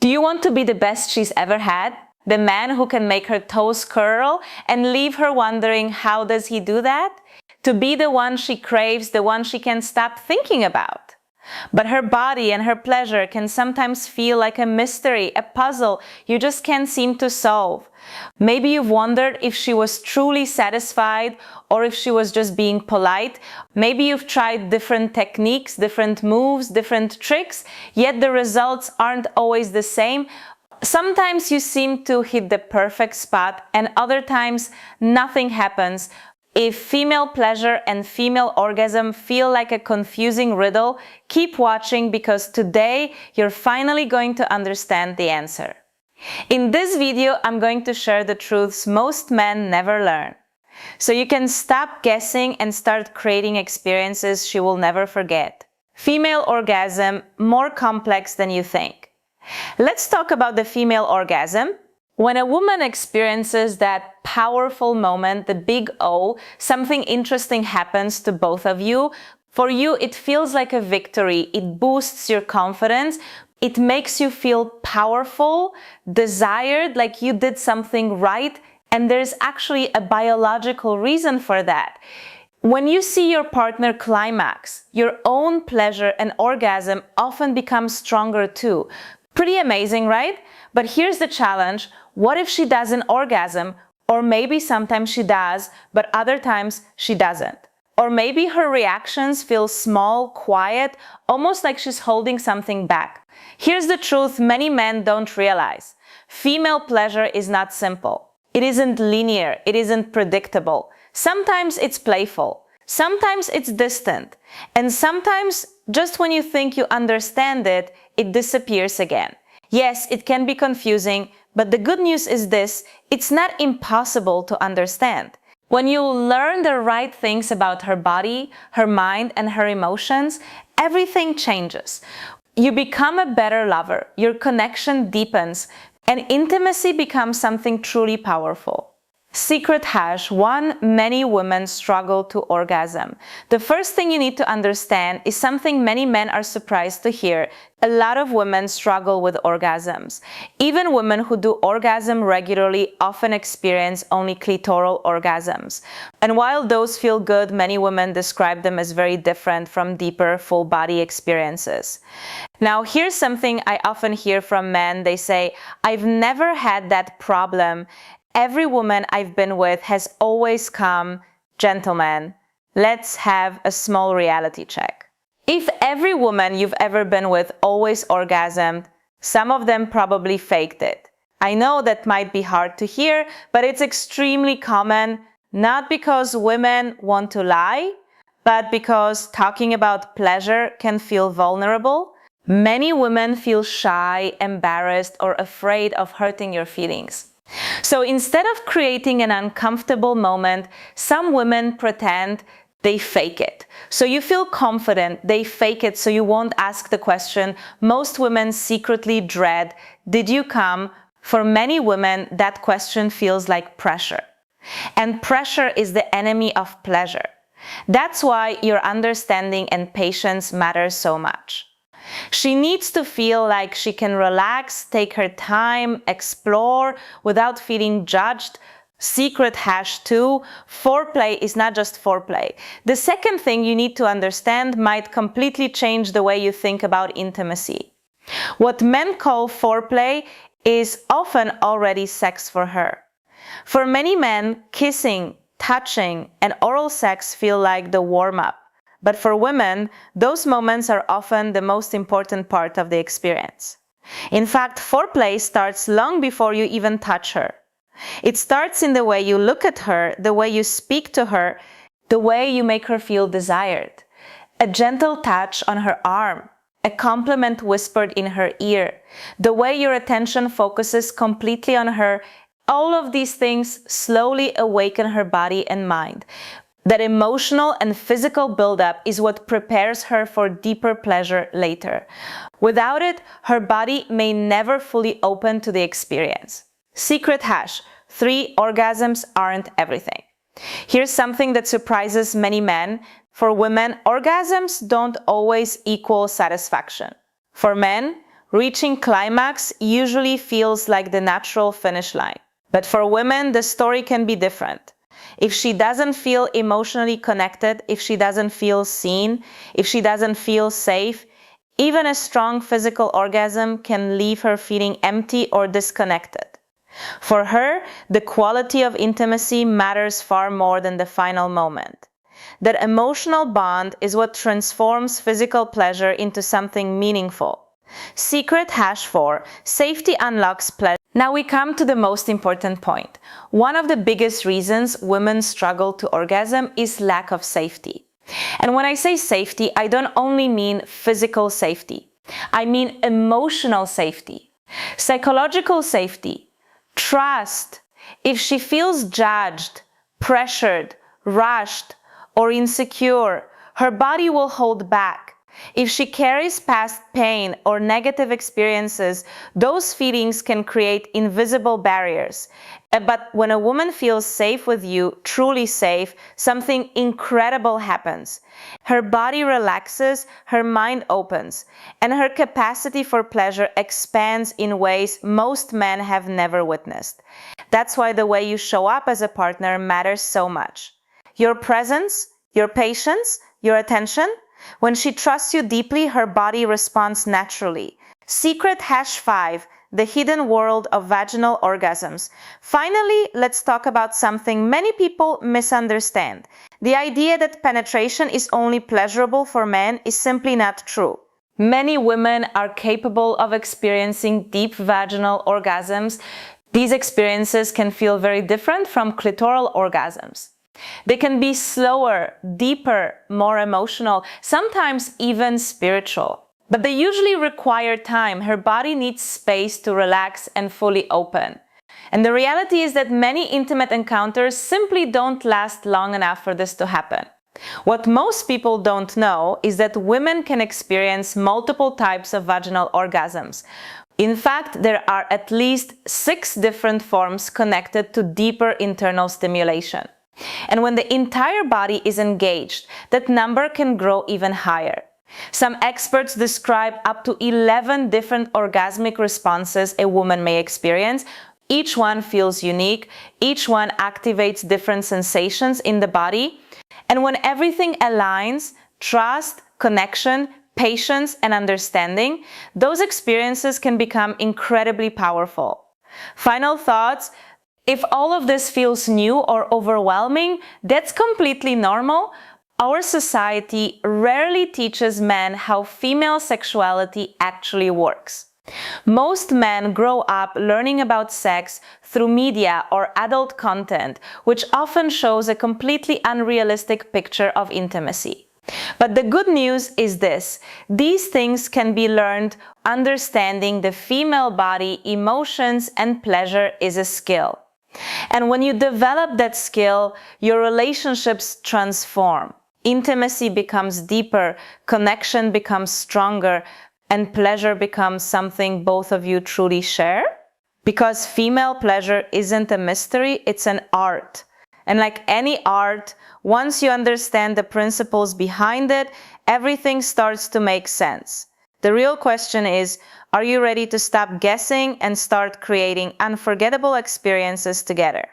Do you want to be the best she's ever had? The man who can make her toes curl and leave her wondering, how does he do that? To be the one she craves, the one she can't stop thinking about. But her body and her pleasure can sometimes feel like a mystery, a puzzle you just can't seem to solve. Maybe you've wondered if she was truly satisfied or if she was just being polite. Maybe you've tried different techniques, different moves, different tricks, yet the results aren't always the same. Sometimes you seem to hit the perfect spot, and other times nothing happens. If female pleasure and female orgasm feel like a confusing riddle, keep watching, because today you're finally going to understand the answer. In this video, I'm going to share the truths most men never learn, so you can stop guessing and start creating experiences she will never forget. Female orgasm, more complex than you think. Let's talk about the female orgasm. When a woman experiences that powerful moment, the big O, something interesting happens to both of you. For you, it feels like a victory. It boosts your confidence. It makes you feel powerful, desired, like you did something right. And there's actually a biological reason for that. When you see your partner climax, your own pleasure and orgasm often become stronger too. Pretty amazing, right? But here's the challenge. What if she doesn't orgasm? Or maybe sometimes she does, but other times she doesn't. Or maybe her reactions feel small, quiet, almost like she's holding something back. Here's the truth many men don't realize. Female pleasure is not simple. It isn't linear. It isn't predictable. Sometimes it's playful. Sometimes it's distant. And sometimes, just when you think you understand it, it disappears again. Yes, it can be confusing, but the good news is this: it's not impossible to understand. When you learn the right things about her body, her mind, and her emotions, everything changes. You become a better lover, your connection deepens, and intimacy becomes something truly powerful. Secret hash 1: many women struggle to orgasm. The first thing you need to understand is something many men are surprised to hear. A lot of women struggle with orgasms. Even women who do orgasm regularly often experience only clitoral orgasms. And while those feel good, many women describe them as very different from deeper, full-body experiences. Now, here's something I often hear from men. They say, "I've never had that problem. Every woman I've been with has always come." Gentlemen, let's have a small reality check. If every woman you've ever been with always orgasmed, some of them probably faked it. I know that might be hard to hear, but it's extremely common, not because women want to lie, but because talking about pleasure can feel vulnerable. Many women feel shy, embarrassed, or afraid of hurting your feelings. So instead of creating an uncomfortable moment, some women pretend, they fake it. So you feel confident, they fake it so you won't ask the question most women secretly dread: did you come? For many women, that question feels like pressure. And pressure is the enemy of pleasure. That's why your understanding and patience matter so much. She needs to feel like she can relax, take her time, explore without feeling judged. Secret hash 2: foreplay is not just foreplay. The second thing you need to understand might completely change the way you think about intimacy. What men call foreplay is often already sex for her. For many men, kissing, touching, and oral sex feel like the warm-up. But for women, those moments are often the most important part of the experience. In fact, foreplay starts long before you even touch her. It starts in the way you look at her, the way you speak to her, the way you make her feel desired. A gentle touch on her arm, a compliment whispered in her ear, the way your attention focuses completely on her. All of these things slowly awaken her body and mind. That emotional and physical buildup is what prepares her for deeper pleasure later. Without it, her body may never fully open to the experience. Secret hash 3: orgasms aren't everything. Here's something that surprises many men. For women, orgasms don't always equal satisfaction. For men, Reaching climax usually feels like the natural finish line. But for women, the story can be different. If she doesn't feel emotionally connected, if she doesn't feel seen, if she doesn't feel safe, even a strong physical orgasm can leave her feeling empty or disconnected. For her, the quality of intimacy matters far more than the final moment. That emotional bond is what transforms physical pleasure into something meaningful. Secret #4, safety unlocks pleasure. Now we come to the most important point. One of the biggest reasons women struggle to orgasm is lack of safety. And when I say safety, I don't only mean physical safety. I mean emotional safety, psychological safety, trust. If she feels judged, pressured, rushed, or insecure, her body will hold back. If she carries past pain or negative experiences, those feelings can create invisible barriers. But when a woman feels safe with you, truly safe, something incredible happens. Her body relaxes, her mind opens, and her capacity for pleasure expands in ways most men have never witnessed. That's why the way you show up as a partner matters so much. Your presence, your patience, your attention. When she trusts you deeply, her body responds naturally. Secret #5, the hidden world of vaginal orgasms. Finally, let's talk about something many people misunderstand. The idea that penetration is only pleasurable for men is simply not true. Many women are capable of experiencing deep vaginal orgasms. These experiences can feel very different from clitoral orgasms. They can be slower, deeper, more emotional, sometimes even spiritual. But they usually require time. Her body needs space to relax and fully open. And the reality is that many intimate encounters simply don't last long enough for this to happen. What most people don't know is that women can experience multiple types of vaginal orgasms. In fact, there are at least 6 different forms connected to deeper internal stimulation. And when the entire body is engaged, that number can grow even higher. Some experts describe up to 11 different orgasmic responses a woman may experience. Each one feels unique, each one activates different sensations in the body. And when everything aligns, trust, connection, patience, and understanding, those experiences can become incredibly powerful. Final thoughts. If all of this feels new or overwhelming, that's completely normal. Our society rarely teaches men how female sexuality actually works. Most men grow up learning about sex through media or adult content, which often shows a completely unrealistic picture of intimacy. But the good news is this: these things can be learned. Understanding the female body, emotions, and pleasure is a skill. And when you develop that skill, your relationships transform. Intimacy becomes deeper, connection becomes stronger, and pleasure becomes something both of you truly share. Because female pleasure isn't a mystery, it's an art. And like any art, once you understand the principles behind it, everything starts to make sense. The real question is, are you ready to stop guessing and start creating unforgettable experiences together?